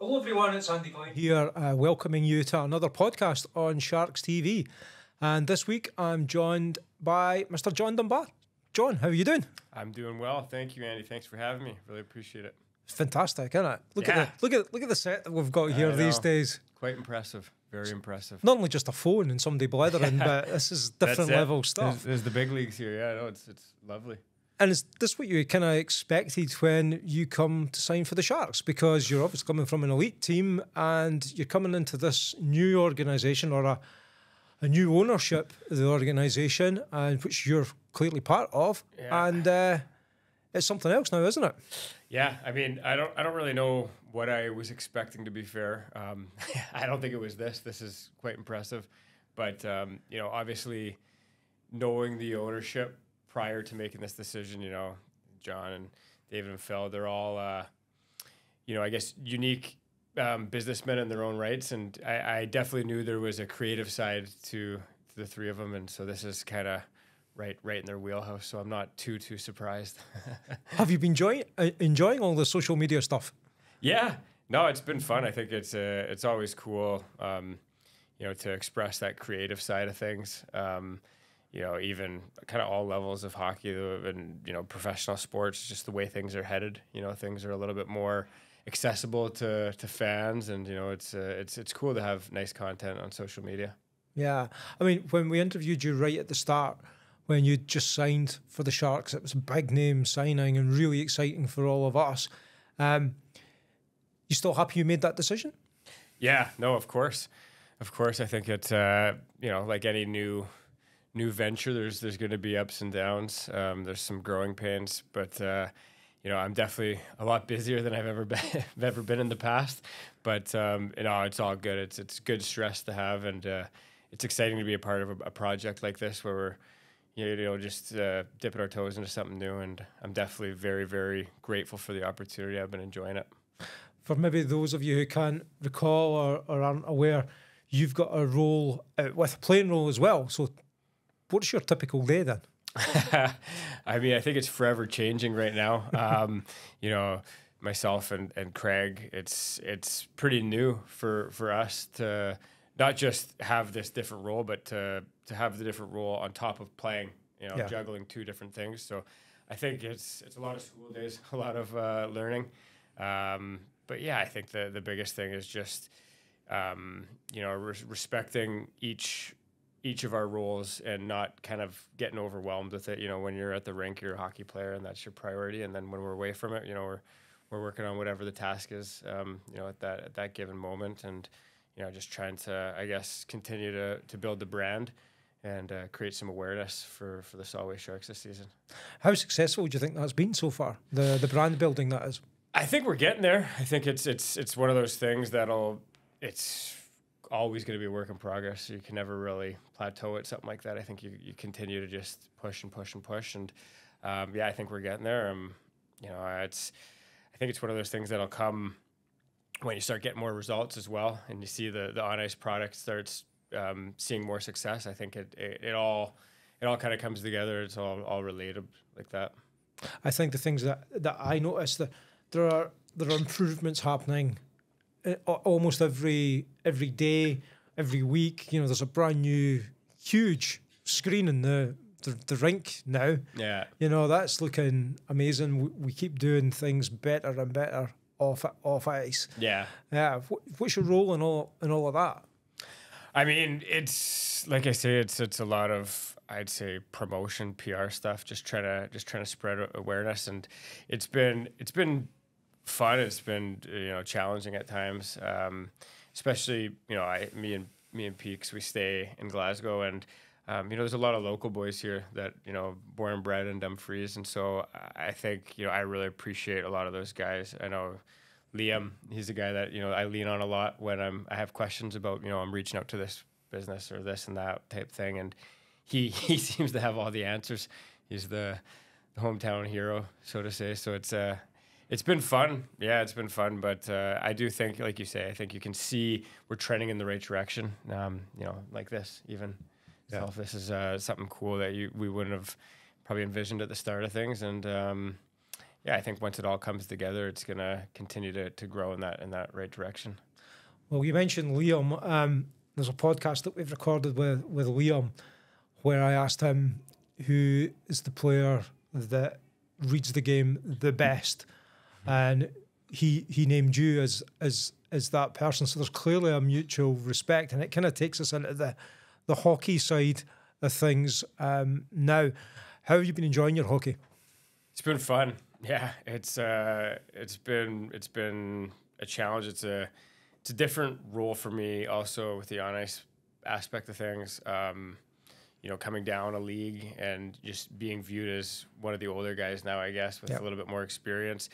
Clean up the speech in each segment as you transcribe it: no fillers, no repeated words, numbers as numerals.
Hello everyone, it's Andy Glenn here, welcoming you to another podcast on SharksTV. And this week I'm joined by Mr. John Dunbar. John, how are you doing? I'm doing well, thank you, Andy. Thanks for having me. Really appreciate it. It's fantastic, isn't it? Look at the set that we've got here these days. Quite impressive. Very impressive. Not only just a phone and somebody blithering, but this is different level stuff. There's the big leagues here. Yeah, no, it's lovely. And is this what you kind of expected when you come to sign for the Sharks? Because you're obviously coming from an elite team and you're coming into this new organisation or a new ownership of the organisation, and which you're clearly part of. Yeah. And it's something else now, isn't it? Yeah, I mean, I don't really know what I was expecting, to be fair. I don't think it was this. This is quite impressive. But, you know, obviously knowing the ownership prior to making this decision, you know, John and David and Phil, they're all, you know, I guess unique businessmen in their own rights. And I definitely knew there was a creative side to the three of them. And so this is kind of right in their wheelhouse. So I'm not too surprised. Have you been enjoying all the social media stuff? Yeah, no, it's been fun. I think it's always cool, you know, to express that creative side of things. You know, even kind of all levels of hockey and, you know, professional sports, just the way things are headed. You know, things are a little bit more accessible to fans, and, you know, it's cool to have nice content on social media. Yeah, I mean, when we interviewed you right at the start, when you just signed for the Sharks, it was a big name signing and really exciting for all of us. You still happy you made that decision? Yeah, no, of course. Of course, I think it's, you know, like any new venture, there's going to be ups and downs. There's some growing pains, but, you know, I'm definitely a lot busier than I've ever been in the past. But, you know, it's all good. It's good stress to have, and it's exciting to be a part of a project like this where we're, you know, just dipping our toes into something new. And I'm definitely very, very grateful for the opportunity. I've been enjoying it. For maybe those of you who can't recall or aren't aware, you've got a role with a playing role as well. So what's your typical day then? I mean, I think it's forever changing right now. You know, myself and Craig, it's pretty new for us to not just have this different role, but to have the different role on top of playing, you know, juggling two different things. So I think it's a lot of school days, a lot of learning. But yeah, I think the biggest thing is just, you know, respecting each of our roles and not kind of getting overwhelmed with it. You know, when you're at the rink, you're a hockey player and that's your priority. And then when we're away from it, you know, we're working on whatever the task is, you know, at that given moment. And, you know, just trying to, I guess, continue to build the brand and create some awareness for the Solway Sharks this season. How successful do you think that's been so far, the brand building that is? I think we're getting there. I think it's one of those things it's always going to be a work in progress. You can never really plateau at something like that. I think you continue to just push and push and push. And yeah, I think we're getting there. You know, I think it's one of those things that'll come when you start getting more results as well, and you see the on ice product starts seeing more success. I think it all kind of comes together. It's all related like that. I think the things that I noticed that there are improvements happening almost every day, every week. You know, there's a brand new huge screen in the rink now. Yeah, you know, that's looking amazing. We keep doing things better and better off ice. Yeah. What's your role in all of that? I mean, it's like I say, it's a lot of, I'd say, promotion, PR stuff. Just trying to spread awareness, and it's been fun. It's been, you know, challenging at times, especially, you know, me and Peaks, we stay in Glasgow, and you know, there's a lot of local boys here that, you know, born and bred in Dumfries, and so I think, you know, I really appreciate a lot of those guys. I know Liam, he's a guy that, you know, I lean on a lot when I have questions about, you know, I'm reaching out to this business or this and that type thing, and he seems to have all the answers. He's the hometown hero, so to say. So it's been fun. Yeah, it's been fun. But I do think, like you say, I think you can see we're trending in the right direction. You know, like this even. Yeah. So if this is something cool that we wouldn't have probably envisioned at the start of things, and yeah, I think once it all comes together, it's going to continue to grow in that right direction. Well, you mentioned Liam. There's a podcast that we've recorded with Liam where I asked him who is the player that reads the game the best, and he named you as that person. So there's clearly a mutual respect, and it kind of takes us into the hockey side of things. Now, how have you been enjoying your hockey? It's been fun. Yeah, it's been a challenge. It's a different role for me also with the on ice aspect of things. Coming down a league and just being viewed as one of the older guys now, I guess, with a little bit more experience.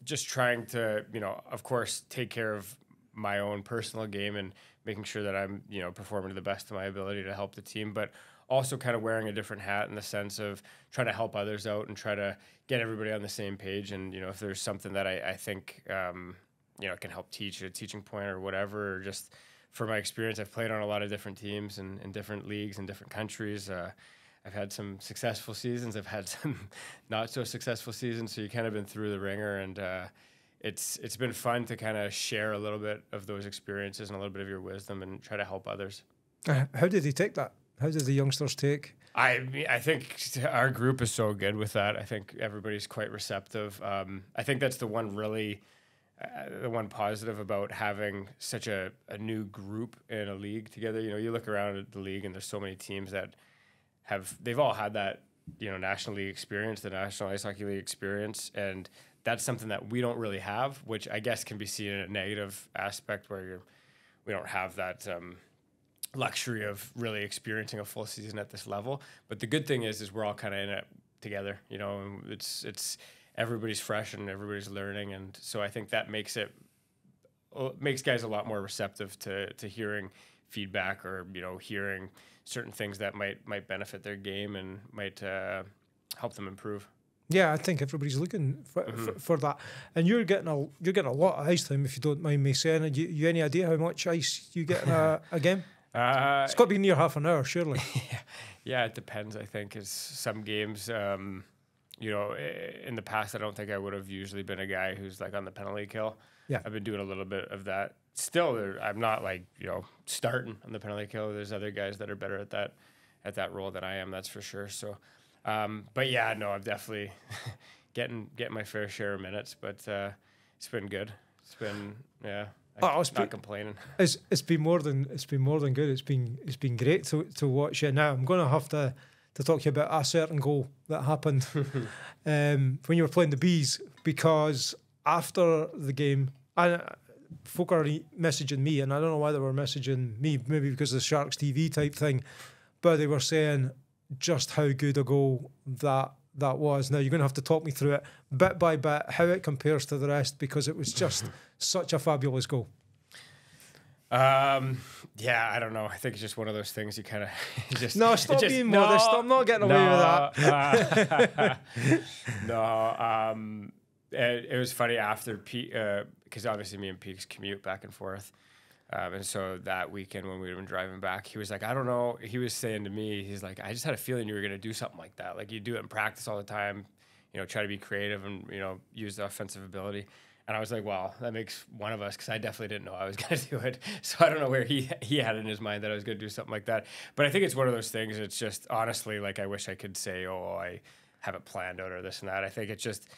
Just trying to, of course, take care of my own personal game and making sure that I'm, performing to the best of my ability to help the team, but also kind of wearing a different hat in the sense of trying to help others out and try to get everybody on the same page. And, if there's something that I think, can help teach a teaching point or whatever, or just for my experience, I've played on a lot of different teams and in different leagues in different countries. I've had some successful seasons. I've had some not so successful seasons. So you kind of been through the ringer, and it's been fun to kind of share a little bit of those experiences and a little bit of your wisdom and try to help others. How did he take that? How did the youngsters take? I think our group is so good with that. I think everybody's quite receptive. I think that's the one really, the one positive about having such a new group in a league together. You look around at the league and there's so many teams that they've all had that, National League experience, the National Ice Hockey League experience, and that's something that we don't really have, which I guess can be seen in a negative aspect where we don't have that luxury of really experiencing a full season at this level. But the good thing is we're all kind of in it together, and it's everybody's fresh and everybody's learning, and so I think that makes guys a lot more receptive to hearing feedback or hearing certain things that might benefit their game and might help them improve. Yeah, I think everybody's looking for that, and you're getting a lot of ice time, if you don't mind me saying. You any idea how much ice you get in a game? It's got to be near half an hour, surely. Yeah, it depends. I think is some games. In the past, I don't think I would have usually been a guy who's like on the penalty kill. Yeah, I've been doing a little bit of that. Still, I'm not like starting on the penalty kill. There's other guys that are better at that role than I am. That's for sure. So, but yeah, no, I'm definitely getting my fair share of minutes. But it's been good. It's been I'm not complaining. It's been more than good. It's been great to watch it. Now I'm going to have to talk to you about a certain goal that happened when you were playing the Bees, because after the game, folk are messaging me, and I don't know why they were messaging me, maybe because of the SharksTV type thing, but they were saying just how good a goal that was. Now you're going to have to talk me through it bit by bit, how it compares to the rest, because it was just such a fabulous goal. Yeah, I don't know. I think it's just one of those things you kind of just... No, stop being modest. I'm not getting away with that. No, it was funny after Pete, because obviously me and Pete's commute back and forth. And so that weekend when we were driving back, he was like, I don't know. He was saying to me, he's like, I just had a feeling you were going to do something like that. Like you do it in practice all the time, try to be creative and, use the offensive ability. And I was like, well, that makes one of us, because I definitely didn't know I was going to do it. So I don't know where he had in his mind that I was going to do something like that. But I think it's one of those things. It's just honestly, like I wish I could say, oh, I have it planned out or this and that. I think it's just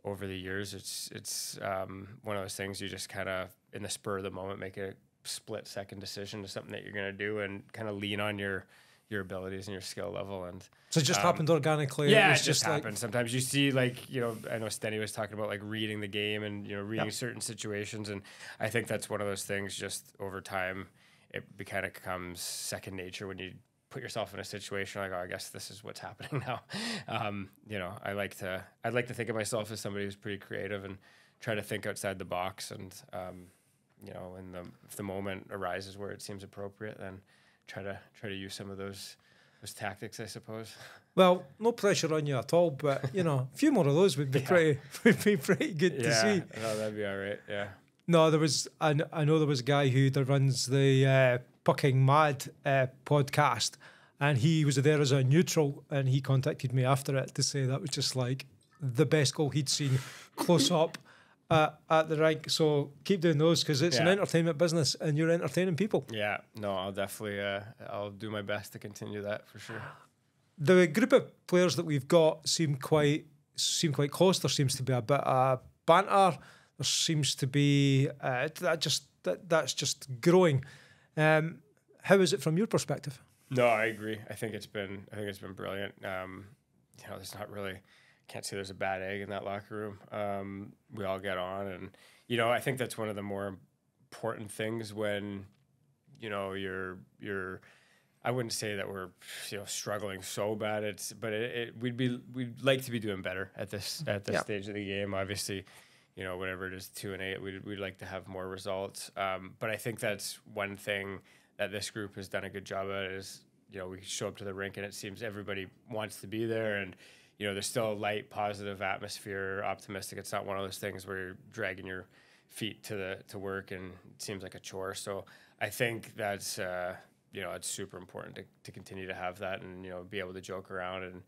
over the years, it's one of those things you just kind of in the spur of the moment make a split-second decision to something that you're going to do and kind of lean on your abilities and your skill level. And so it just happened organically. Yeah, it just happened. Sometimes you see, like, I know Stenny was talking about like reading the game and reading certain situations, and I think that's one of those things. Just over time, it kind of becomes second nature when you put yourself in a situation like, oh, I guess this is what's happening now. I'd like to think of myself as somebody who's pretty creative and try to think outside the box, and if the moment arises where it seems appropriate, then try to use some of those tactics, I suppose. Well, no pressure on you at all, but a few more of those would be pretty good to see. No, that'd be all right. Yeah. No, I know there was a guy who runs the Pucking Mad podcast, and he was there as a neutral, and he contacted me after it to say that was just like the best goal he'd seen close up at the rink. So keep doing those, because it's an entertainment business and you're entertaining people. Yeah, no, I'll definitely, I'll do my best to continue that for sure. The group of players that we've got seem quite close. There seems to be a bit of banter. There seems to be that's just growing. How is it from your perspective? No, I agree. I think it's been brilliant. There's not really, can't say there's a bad egg in that locker room. We all get on, and I think that's one of the more important things when you're. I wouldn't say that we're struggling so bad. We'd like to be doing better at this stage of the game. Obviously, whatever it is, 2-8, we'd like to have more results. But I think that's one thing that this group has done a good job at is, we show up to the rink and it seems everybody wants to be there, and there's still a light, positive atmosphere, optimistic. It's not one of those things where you're dragging your feet to work and it seems like a chore. So I think that's it's super important to continue to have that and be able to joke around. And at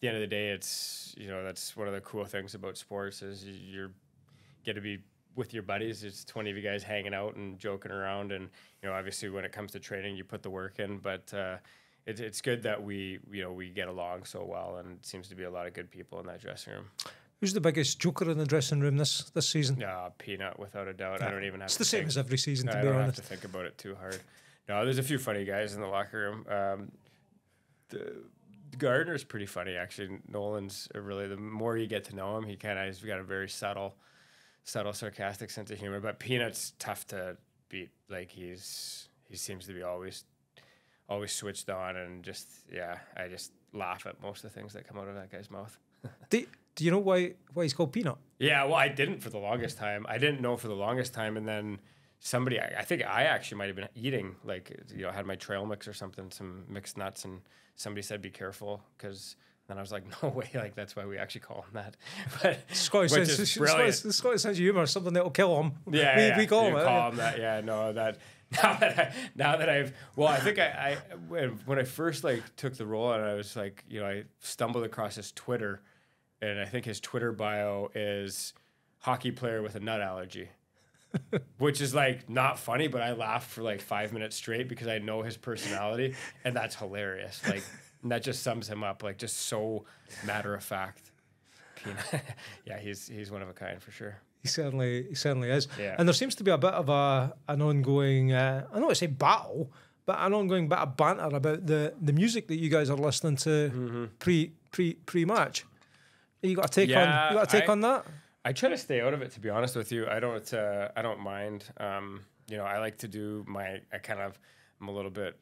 the end of the day, it's that's one of the cool things about sports is you get to be with your buddies. It's 20 of you guys hanging out and joking around, and obviously when it comes to training, you put the work in. But it's good that we get along so well, and it seems to be a lot of good people in that dressing room. Who's the biggest joker in the dressing room this season? Peanut, without a doubt. I don't even have. It's the same as every season, to be honest. I don't honest. have to think about it too hard. No, there's a few funny guys in the locker room. The Gardner's pretty funny, actually. Nolan's really, the more you get to know him, he's got a very subtle, sarcastic sense of humor. But Peanut's tough to beat. Like he seems to be always switched on, and I just laugh at most of the things that come out of that guy's mouth. Do you know why he's called Peanut? Yeah, well, I didn't for the longest time. I didn't know for the longest time, and then somebody, I think I actually might have been eating, I had my trail mix or something, some mixed nuts, and somebody said, be careful, because then I was like, no way, that's why we actually call him that. But Scottish sense of humor, something that'll kill him. Yeah, we call him that. Yeah, no, that. Now that I've, I think I when I first took the role, and I was I stumbled across his Twitter, and I think his Twitter bio is hockey player with a nut allergy. Which is not funny, but I laughed for 5 minutes straight because I know his personality, and that's hilarious. And that just sums him up, just so matter of fact. Yeah, he's one of a kind for sure. He certainly is. Yeah. And there seems to be a bit of an ongoing, I don't want to say battle, but an ongoing bit of banter about the music that you guys are listening to pre-match. You got a take on that? I try to stay out of it, to be honest with you. I don't mind. I like to do I'm a little bit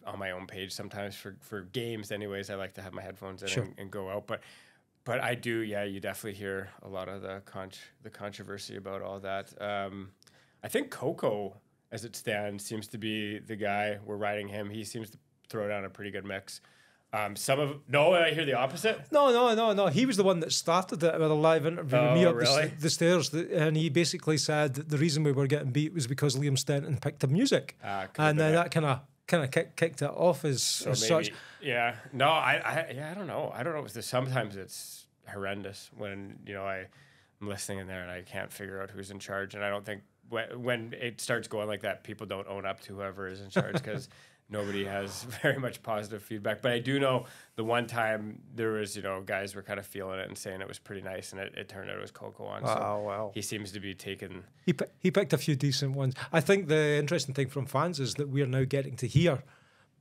on my own page sometimes for games. Anyways, I like to have my headphones in and go out. But I do, you definitely hear a lot of the controversy about all that. I think Coco, as it stands, seems to be the guy. We're riding him. He seems to throw down a pretty good mix. I hear the opposite. No. He was the one that started it with a live interview with me up the stairs, and he basically said that the reason we were getting beat was because Liam Stenton picked up music, and then that kind of kicked it off as such. Yeah. No, I don't know. I don't know. Sometimes it's horrendous when I'm listening in there and I can't figure out who's in charge, and I don't think when it starts going like that, people don't own up to whoever is in charge because. Nobody has very much positive feedback, but I do know the one time there was, guys were kind of feeling it and saying it was pretty nice, and it turned out it was Coco on. Wow. He seems to be taking. He picked a few decent ones. I think the interesting thing from fans is that we are now getting to hear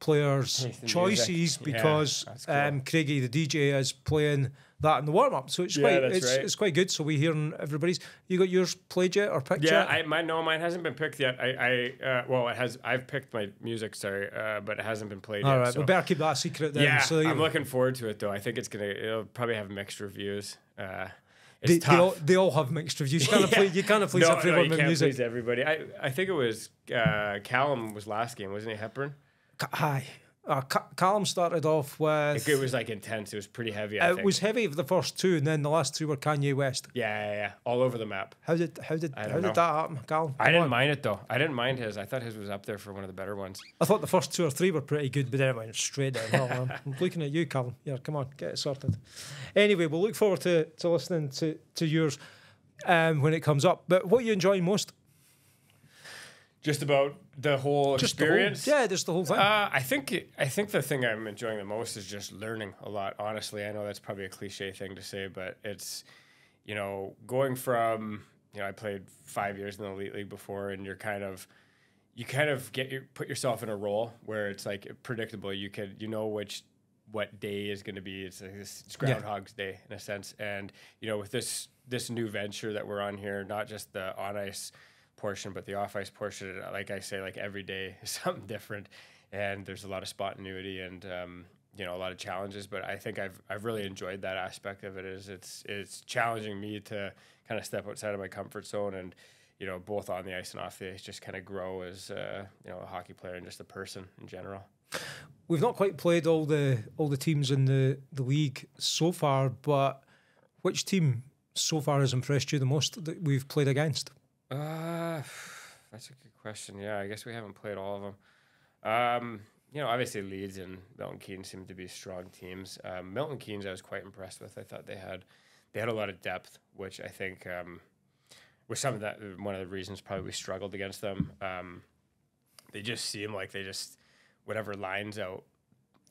players' choices because cool. Craigie, the DJ, is playing that in the warm up. So it's quite good. So we hearing everybody's. You got yours played yet or picked yet? Yeah, mine hasn't been picked yet. It has. I've picked my music, but it hasn't been played yet. All right, we better keep that secret then. Yeah, so I'm looking forward to it though. I think it'll probably have mixed reviews. They all have mixed reviews. You can't please everyone with music. Please everybody. I think it was Callum was last game, wasn't he? Hepburn. Aye. Callum started off with. It was like intense. It was pretty heavy. I think it was heavy for the first two, and then the last two were Kanye West. Yeah, all over the map. How did that happen, Callum? I didn't mind it though. I didn't mind his. I thought his was up there for one of the better ones. I thought the first two or three were pretty good, but then it went straight down. I'm looking at you, Callum. Yeah, come on, get it sorted. Anyway, we'll look forward to listening to yours when it comes up. But what are you enjoying most? Just about the whole experience. Just the whole thing. I think the thing I'm enjoying the most is just learning a lot. Honestly, I know that's probably a cliche thing to say, but it's, going from, I played 5 years in the elite league before, and you kind of put yourself in a role where it's like predictable. What day is going to be. It's Groundhog's Day in a sense, and with this new venture that we're on here, not just the on ice portion, but the off ice portion, like I say, like every day is something different, and there's a lot of spontaneity and a lot of challenges. But I think I've really enjoyed that aspect of it. It's challenging me to kind of step outside of my comfort zone and both on the ice and off the ice, just kind of grow as a hockey player and just a person in general. We've not quite played all the teams in the league so far, but which team so far has impressed you the most that we've played against? That's a good question. Yeah, I guess we haven't played all of them. Obviously Leeds and Milton Keynes seem to be strong teams. Milton Keynes I was quite impressed with. I thought they had a lot of depth, which I think was one of the reasons probably we struggled against them. They just seem like whatever lines out,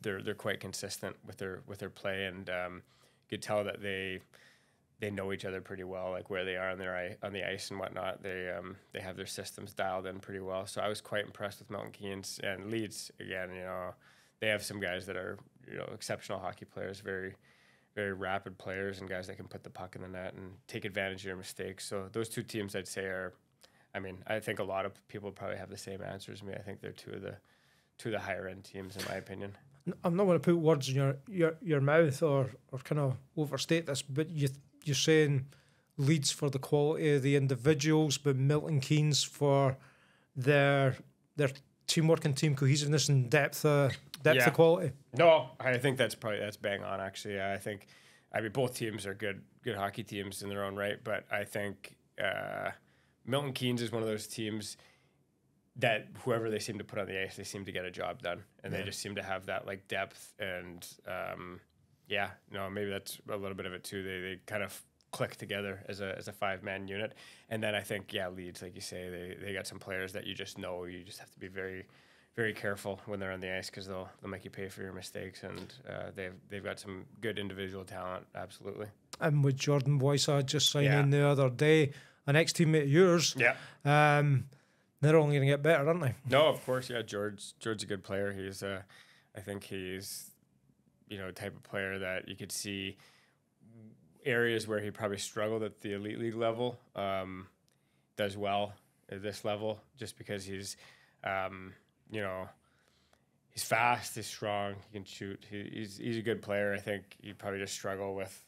they're quite consistent with their play, and you could tell that they know each other pretty well, like where they are on the ice and whatnot. They have their systems dialed in pretty well. So I was quite impressed with Milton Keynes. And Leeds, again, they have some guys that are exceptional hockey players, very, very rapid players, and guys that can put the puck in the net and take advantage of your mistakes. So those two teams, I'd say, I think a lot of people probably have the same answer as me. I think they're two of the higher end teams, in my opinion. I'm not going to put words in your mouth or kind of overstate this, but you're saying Leeds for the quality of the individuals, but Milton Keynes for their teamwork and team cohesiveness and depth of quality. No, I think that's bang on. Actually, both teams are good hockey teams in their own right, but I think Milton Keynes is one of those teams that whoever they seem to put on the ice, they seem to get a job done, and they just seem to have that like depth and. Maybe that's a little bit of it too. They kind of click together as a 5-man unit, and then I think Leeds, like you say, they got some players that you just know. You just have to be very, very careful when they're on the ice because they'll make you pay for your mistakes, and they've got some good individual talent, absolutely. And with Jordan Boysa just signing the other day, an ex-teammate of yours, they're only going to get better, aren't they? No, of course, George's a good player. He's I think he's type of player that you could see areas where he probably struggled at the elite league level, does well at this level just because he's fast, he's strong, he can shoot. He's a good player. I think he'd probably just struggle with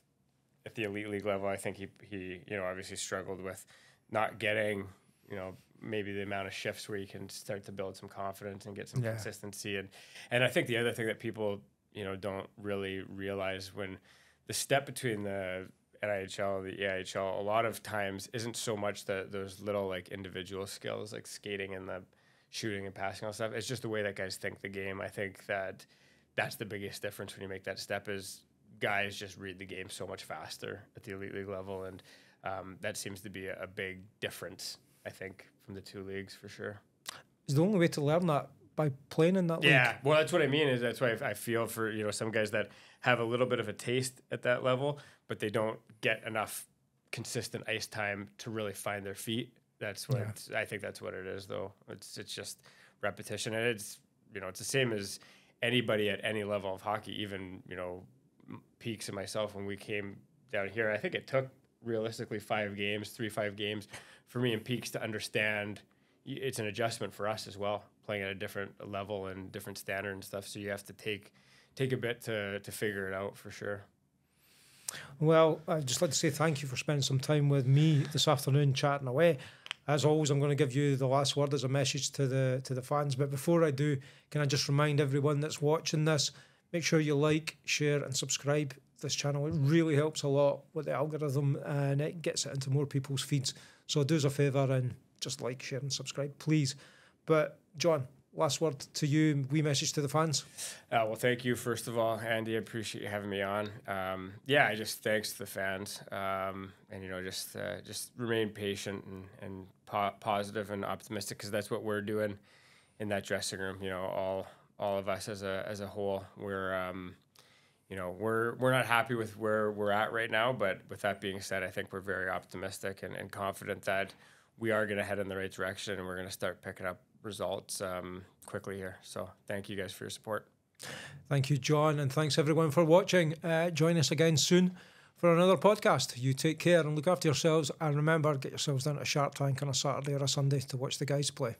at the elite league level. I think he obviously struggled with not getting, maybe the amount of shifts where you can start to build some confidence and get some consistency. And I think the other thing that people don't really realize when the step between the NIHL and the EIHL a lot of times isn't so much those little like individual skills like skating and the shooting and passing all stuff. It's just the way that guys think the game. I think that's the biggest difference when you make that step is guys just read the game so much faster at the elite league level, and that seems to be a big difference, I think, from the two leagues for sure. Is the only way to learn that by playing in that league? Yeah, well, that's what I mean. That's why I feel for some guys that have a little bit of a taste at that level, but they don't get enough consistent ice time to really find their feet. That's what I think. That's what it is, though. It's just repetition, and it's it's the same as anybody at any level of hockey. Even Peaks and myself when we came down here. I think it took realistically 5 games for me and Peaks to understand. It's an adjustment for us as well, playing at a different level and different standard and stuff. So you have to take a bit to figure it out for sure. Well, I'd just like to say thank you for spending some time with me this afternoon chatting away. As always, I'm going to give you the last word as a message to the fans. But before I do, can I just remind everyone that's watching this, make sure you like, share and subscribe this channel. It really helps a lot with the algorithm and it gets it into more people's feeds. So do us a favour and just like, share and subscribe, please. But John, last word to you, wee message to the fans. Well, thank you, first of all, Andy. I appreciate you having me on. Yeah, I just thanks to the fans. And, you know, just remain patient and positive and optimistic, because that's what we're doing in that dressing room. You know, all of us as a whole, we're, you know, we're not happy with where we're at right now. But with that being said, I think we're very optimistic and confident that we are going to head in the right direction and we're going to start picking up results quickly here. So thank you guys for your support. Thank you, John, and thanks everyone for watching. Join us again soon for another podcast. You take care and look after yourselves, and remember, get yourselves down to Shark Tank on a Saturday or a Sunday to watch the guys play.